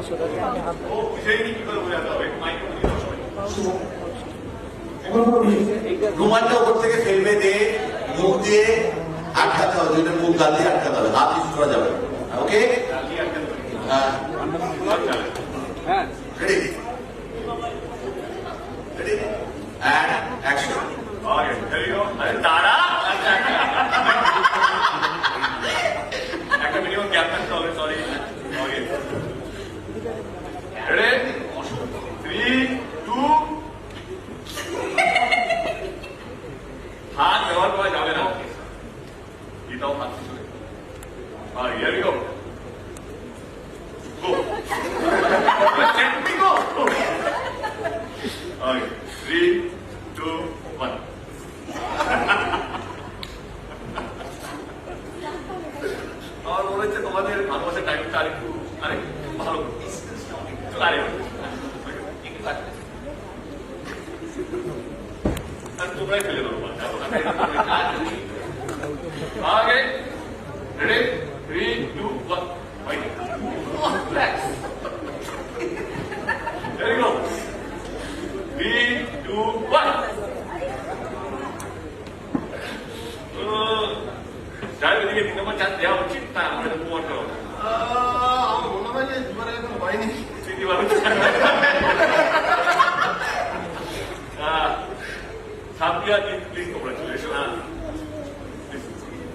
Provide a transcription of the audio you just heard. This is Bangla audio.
so that we have রুমালটা উপর থেকে ফেলবে দিয়ে মুখ দিয়ে আটকাতে হবে, দুইটা মুখ গাল দিয়ে আটকাতে হবে, হাত ইউজ করা যাবে। Okay, ready ready and action. Okay, here you go. আরে দাঁড়া, একটা মিনিমাম গ্যাপ থাকতে হবে। সরি। ওকে, রেডি 3 2 হাত ব্যবহার করা যাবে না, এটাও হাত চলে। আর here we go. Go. Let me go. Okay, 3 2 1. আমার মনে হচ্ছে তোমাদের ভালোবাসার টাইমটা আরেকটু ভালো তোমরাই ফেলে দেবো। আগে ready 3 2 1 relax. There you go. 3 2 1. যাই ওদিকে 3 নম্বর চান্স দেওয়া উচিত, তা আমরা প্রমাণ করো। আমার মনে হয় যে দুবারে এখন হয়নি। চিঠি